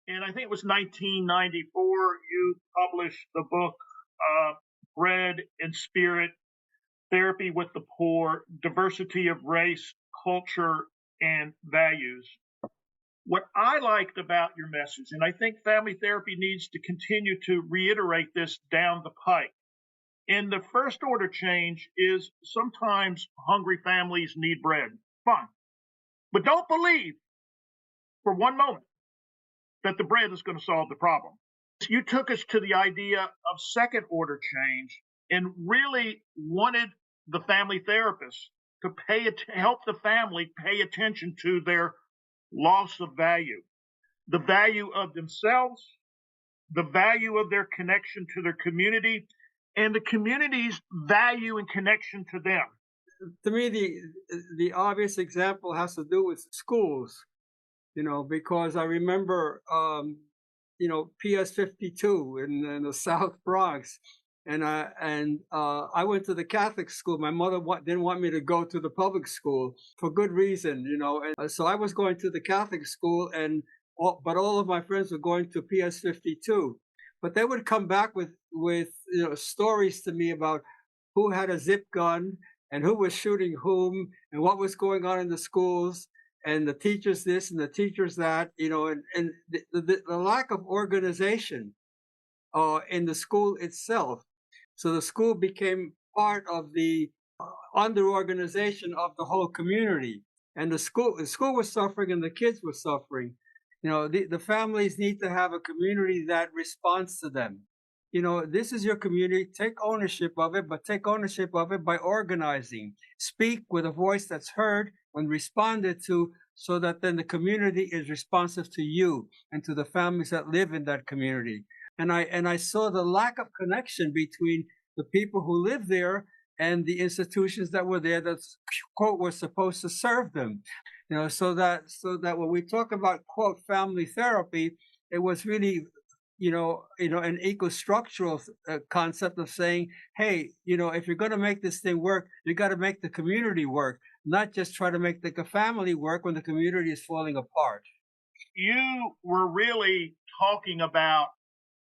And I think it was 1994, you published the book, Bread and Spirit, Therapy with the Poor, Diversity of Race, Culture, and Values. What I liked about your message, and I think family therapy needs to continue to reiterate this down the pike. And the first order change is sometimes hungry families need bread. Fine. But don't believe for one moment that the bread is going to solve the problem. You took us to the idea of second order change and really wanted the family therapist to help the family pay attention to their loss of value, the value of themselves, the value of their connection to their community, and the community's value and connection to them. To me, the obvious example has to do with schools, because I remember, PS 52 in the South Bronx. And I went to the Catholic school. My mother didn't want me to go to the public school for good reason, And so I was going to the Catholic school, but all of my friends were going to PS 52. But they would come back with stories to me about who had a zip gun and who was shooting whom and what was going on in the schools and the teachers this and the teachers that, and the lack of organization in the school itself. So the school became part of the under organization of the whole community, and the school was suffering, and the kids were suffering. The families need to have a community that responds to them. This is your community. Take ownership of it, but take ownership of it by organizing. Speak with a voice that's heard when responded to, so that then the community is responsive to you and to the families that live in that community. And I saw the lack of connection between the people who live there and the institutions that were there that, quote, were supposed to serve them. So that when we talk about, quote, family therapy, it was really an eco-structural concept of saying, hey, if you're going to make this thing work, you got to make the community work, not just try to make the family work when the community is falling apart. You were really talking about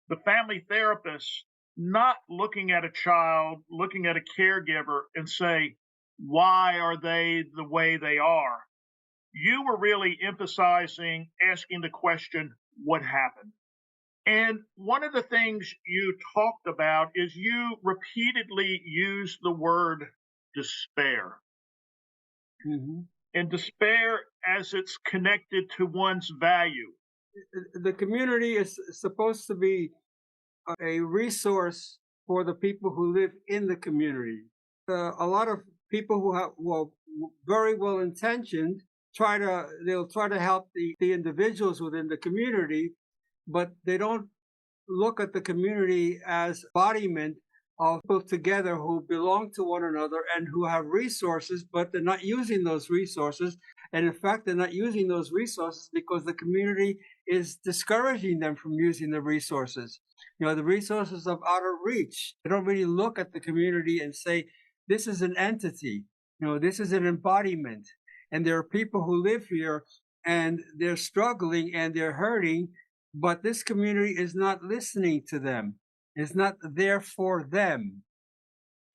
the family therapist not looking at a child, looking at a caregiver and say, why are they the way they are? You were really emphasizing asking the question, what happened? And one of the things you talked about is you repeatedly used the word despair. Mm-hmm. And despair as it's connected to one's value. The community is supposed to be a resource for the people who live in the community. A lot of people who are very well intentioned they'll try to help the individuals within the community, but they don't look at the community as embodiment of people together who belong to one another and who have resources, but they're not using those resources. And in fact, they're not using those resources because the community is discouraging them from using the resources. The resources of outer reach. They don't really look at the community and say, this is an entity, this is an embodiment. And there are people who live here and they're struggling and they're hurting, but this community is not listening to them. It's not there for them.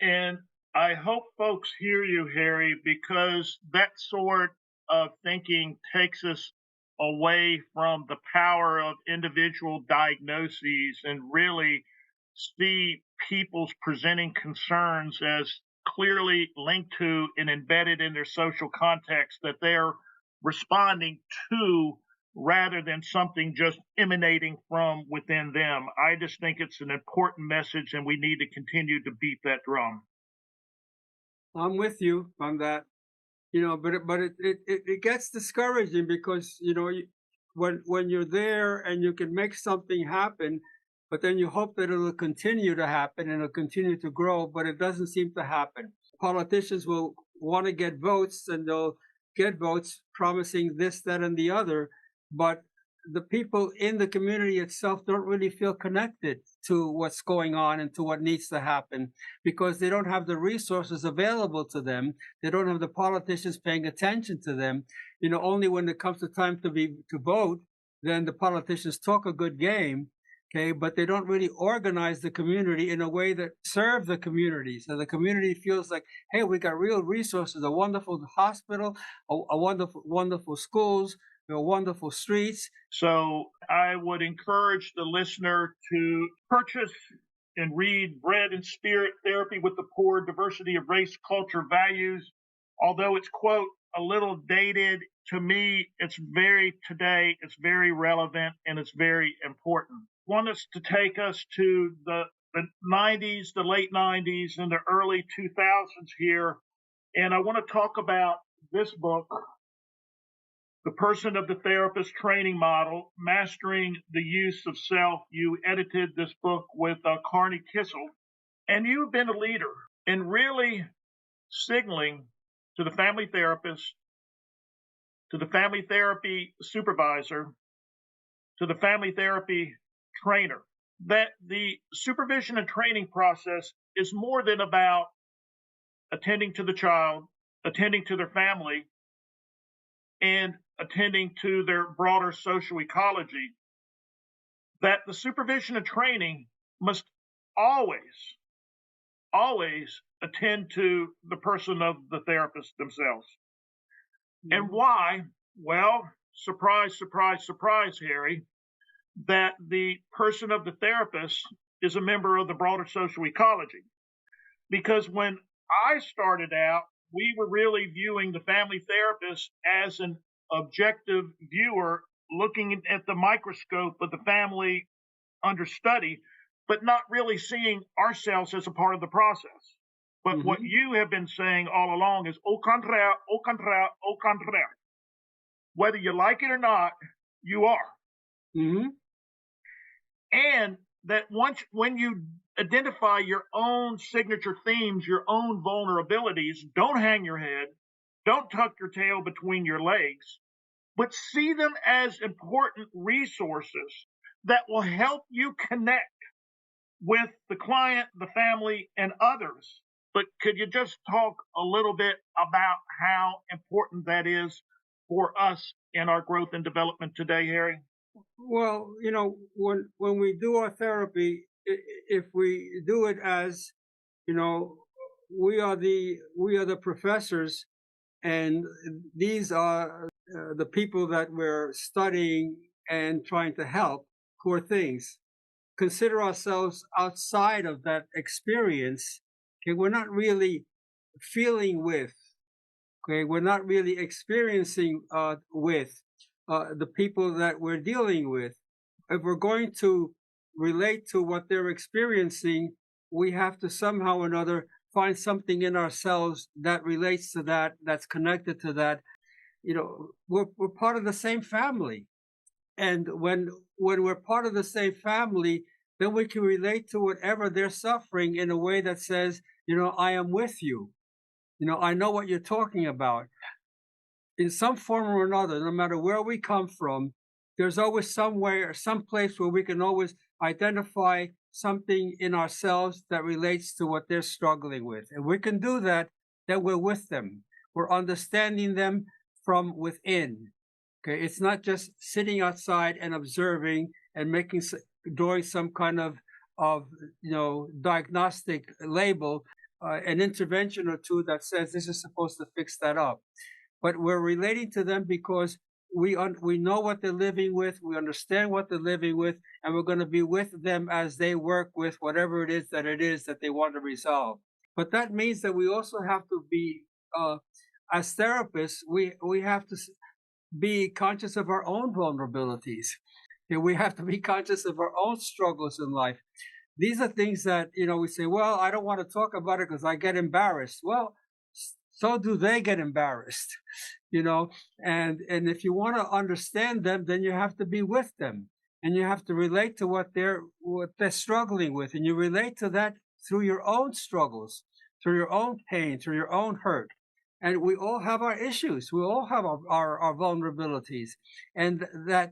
And I hope folks hear you, Harry, because that sort of thinking takes us away from the power of individual diagnoses and really see people's presenting concerns as clearly linked to and embedded in their social context that they're responding to rather than something just emanating from within them. I just think it's an important message and we need to continue to beat that drum. I'm with you on that. But it gets discouraging because, when you're there and you can make something happen, but then you hope that it'll continue to happen and it'll continue to grow, but it doesn't seem to happen. Politicians will want to get votes and they'll get votes promising this, that, and the other, but the people in the community itself don't really feel connected to what's going on and to what needs to happen because they don't have the resources available to them. They don't have the politicians paying attention to them. Only when it comes to time to vote, then the politicians talk a good game, okay, but they don't really organize the community in a way that serve the community. So the community feels like, hey, we got real resources, a wonderful hospital, a wonderful schools, wonderful streets. So I would encourage the listener to purchase and read Bread and Spirit, Therapy with the Poor, Diversity of Race, Culture, Values. Although it's, quote, a little dated, to me, it's very relevant, and it's very important. I want us to take us to the 90s, the late 90s, and the early 2000s here. And I want to talk about this book, The Person of the Therapist Training Model, Mastering the Use of Self. You edited this book with Carney Kissel, and you've been a leader in really signaling to the family therapist, to the family therapy supervisor, to the family therapy trainer, that the supervision and training process is more than about attending to the child, attending to their family, and attending to their broader social ecology. That the supervision and training must always attend to the person of the therapist themselves. Mm-hmm. And why? Well, surprise, surprise, surprise, Harry, that the person of the therapist is a member of the broader social ecology. Because when I started out, we were really viewing the family therapist as an objective viewer looking at the microscope of the family under study, but not really seeing ourselves as a part of the process. But mm-hmm. what you have been saying all along is au contraire, au contraire, au contraire. Whether you like it or not, you are. Mm-hmm. And that when you identify your own signature themes, your own vulnerabilities, don't hang your head, don't tuck your tail between your legs, but see them as important resources that will help you connect with the client, the family, and others. But could you just talk a little bit about how important that is for us in our growth and development today, Harry? Well, when we do our therapy, if we do it as, we are the professors, and these are the people that we're studying and trying to help, poor things. Consider ourselves outside of that experience. Okay, we're not really feeling with. Okay, we're not really experiencing with the people that we're dealing with. If we're going to relate to what they're experiencing, we have to somehow or another find something in ourselves that relates to that, that's connected to that. We're part of the same family. And when we're part of the same family, then we can relate to whatever they're suffering in a way that says, I am with you. I know what you're talking about. In some form or another, no matter where we come from, there's always somewhere or some place where we can always identify something in ourselves that relates to what they're struggling with. And we can do that, then we're with them. We're understanding them from within. Okay, it's not just sitting outside and observing and drawing some kind of diagnostic label, an intervention or two that says this is supposed to fix that up. But we're relating to them because we know what they're living with, we understand what they're living with, and we're going to be with them as they work with whatever it is that they want to resolve. But that means that we also have to be, as therapists, we have to be conscious of our own vulnerabilities. We have to be conscious of our own struggles in life. These are things that, we say, well, I don't want to talk about it because I get embarrassed. Well, so do they get embarrassed, and if you want to understand them, then you have to be with them, and you have to relate to what they're struggling with, and you relate to that through your own struggles, through your own pain, through your own hurt. And we all have our issues. We all have our vulnerabilities, and that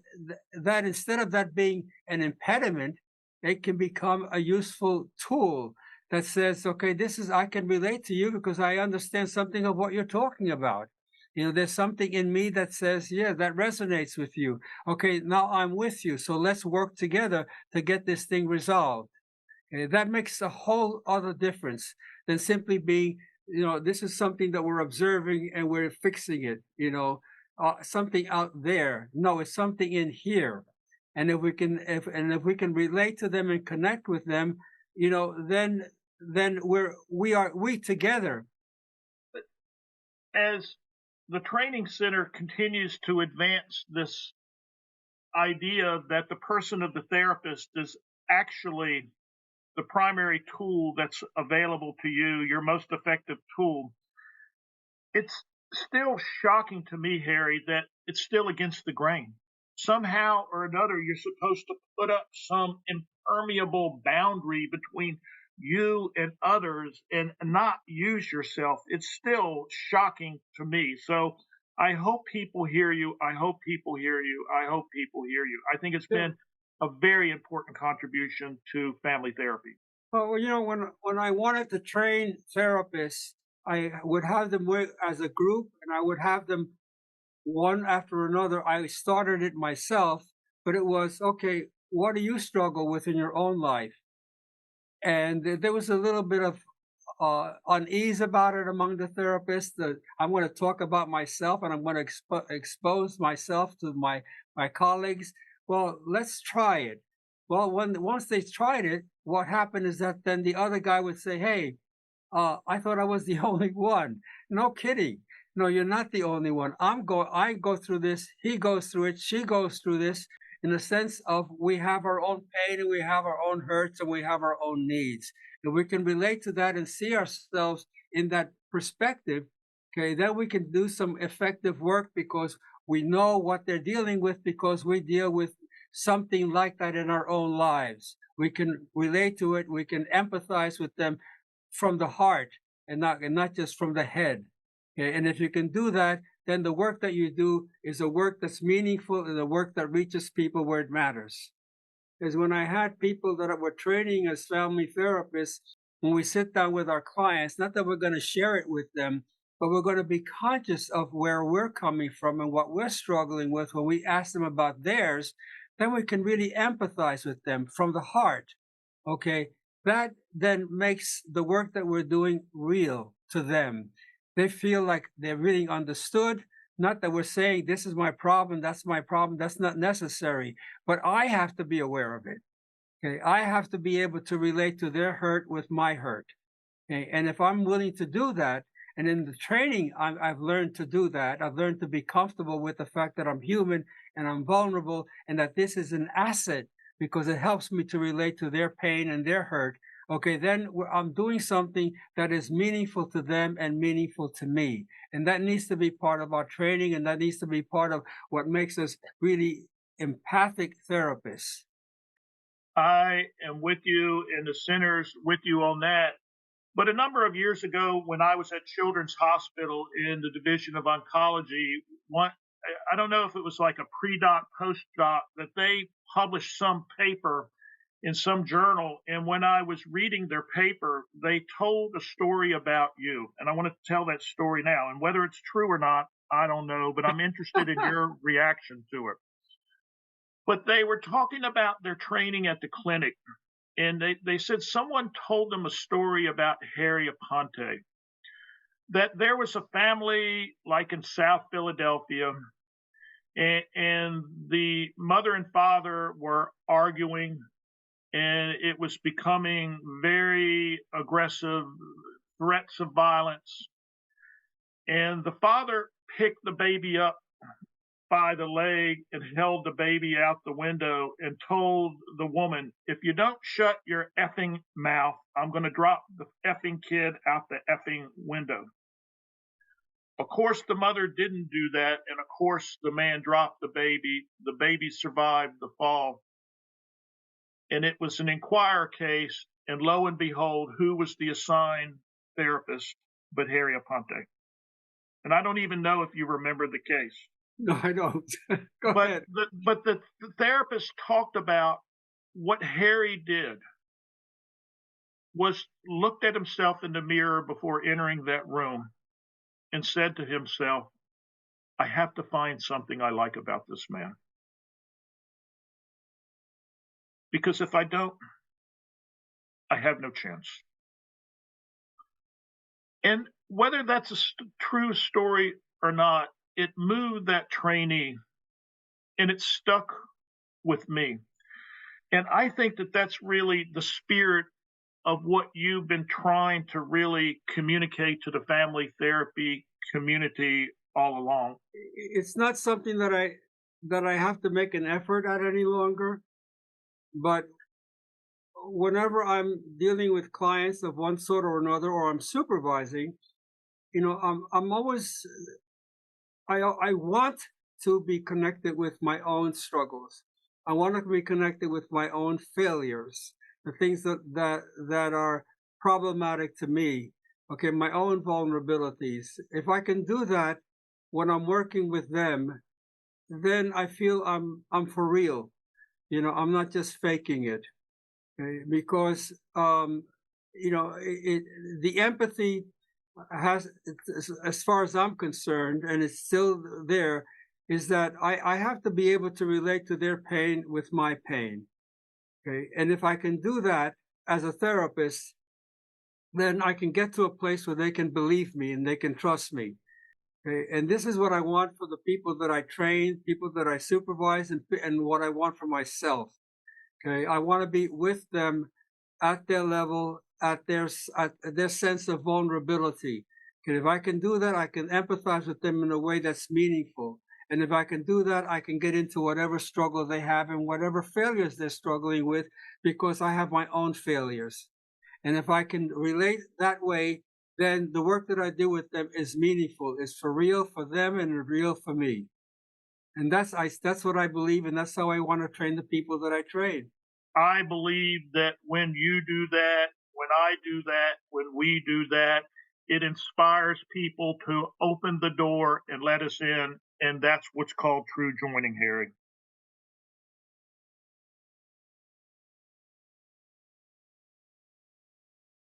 instead of that being an impediment, it can become a useful tool that says, okay, I can relate to you because I understand something of what you're talking about. There's something in me that says, yeah, that resonates with you. Okay, now I'm with you. So let's work together to get this thing resolved. Okay, that makes a whole other difference than simply being, this is something that we're observing and we're fixing it, something out there. No, it's something in here. And if we can relate to them and connect with them, then we together. As the training center continues to advance this idea that the person of the therapist is actually the primary tool that's available to you, your most effective tool, it's still shocking to me, Harry, that it's still against the grain. Somehow or another, you're supposed to put up some impermeable boundary between you and others and not use yourself. It's still shocking to me. So I hope people hear you. I hope people hear you. I hope people hear you. I think it's been a very important contribution to family therapy. Well, when I wanted to train therapists, I would have them work as a group, and I would have them one after another. I started it myself, but it was okay. What do you struggle with in your own life? And there was a little bit of unease about it among the therapists. I'm going to talk about myself, and I'm going to expose myself to my colleagues. Well, let's try it. Well, once they tried it, what happened is that then the other guy would say, "Hey, I thought I was the only one." No kidding. No, you're not the only one. I go through this. He goes through it. She goes through this. In the sense of we have our own pain and we have our own hurts and we have our own needs. If we can relate to that and see ourselves in that perspective, okay, then we can do some effective work because we know what they're dealing with because we deal with something like that in our own lives. We can relate to it. We can empathize with them from the heart and not just from the head. Okay? And if you can do that, then the work that you do is a work that's meaningful and a work that reaches people where it matters. Because when I had people that were training as family therapists, when we sit down with our clients, not that we're going to share it with them, but we're going to be conscious of where we're coming from and what we're struggling with when we ask them about theirs, then we can really empathize with them from the heart. Okay, that then makes the work that we're doing real to them. They feel like they're really understood. Not that we're saying this is my problem, that's my problem. That's not necessary. But I have to be aware of it. Okay, I have to be able to relate to their hurt with my hurt. Okay, and if I'm willing to do that, and in the training I've learned to do that. I've learned to be comfortable with the fact that I'm human and I'm vulnerable, and that this is an asset because it helps me to relate to their pain and their hurt. Okay, then I'm doing something that is meaningful to them and meaningful to me. And that needs to be part of our training, and that needs to be part of what makes us really empathic therapists. I am with you, and the center's with you on that. But a number of years ago, when I was at Children's Hospital in the Division of Oncology, I don't know if it was like a pre-doc, post-doc, that they published some paper in some journal. And when I was reading their paper, they told a story about you. And I want to tell that story now. And whether it's true or not, I don't know, but I'm interested in your reaction to it. But they were talking about their training at the clinic. And they said someone told them a story about Harry Aponte, that there was a family like in South Philadelphia, and the mother and father were arguing, and it was becoming very aggressive, threats of violence. And the father picked the baby up by the leg and held the baby out the window and told the woman, "If you don't shut your effing mouth, I'm going to drop the effing kid out the effing window." Of course, the mother didn't do that. And of course, the man dropped the baby. The baby survived the fall. And it was an Inquirer case. And lo and behold, who was the assigned therapist but Harry Aponte? And I don't even know if you remember the case. No, I don't. Go ahead. But the therapist talked about what Harry did was looked at himself in the mirror before entering that room and said to himself, I have to find something I like about this man. Because if I don't, I have no chance. And whether that's a true story or not, it moved that trainee and it stuck with me. And I think that that's really the spirit of what you've been trying to really communicate to the family therapy community all along. It's not something that I have to make an effort at any longer, but whenever I'm dealing with clients of one sort or another, or I'm supervising, I'm always I want to be connected with my own struggles. I want to be connected with my own failures, the things that are problematic to me. Okay, my own vulnerabilities. If I can do that when I'm working with them, then I feel I'm for real. I'm not just faking it. Okay? Because the empathy has, as far as I'm concerned, and it's still there, is that I have to be able to relate to their pain with my pain. Okay, and if I can do that as a therapist, then I can get to a place where they can believe me and they can trust me. Okay, and this is what I want for the people that I train, people that I supervise, and what I want for myself. Okay, I want to be with them at their level, at their sense of vulnerability. Okay, if I can do that, I can empathize with them in a way that's meaningful. And if I can do that, I can get into whatever struggle they have and whatever failures they're struggling with, because I have my own failures. And if I can relate that way, then the work that I do with them is meaningful, is for real for them and real for me. And that's what I believe, and that's how I want to train the people that I train. I believe that when you do that, when I do that, when we do that, it inspires people to open the door and let us in. And that's what's called true joining, Harry.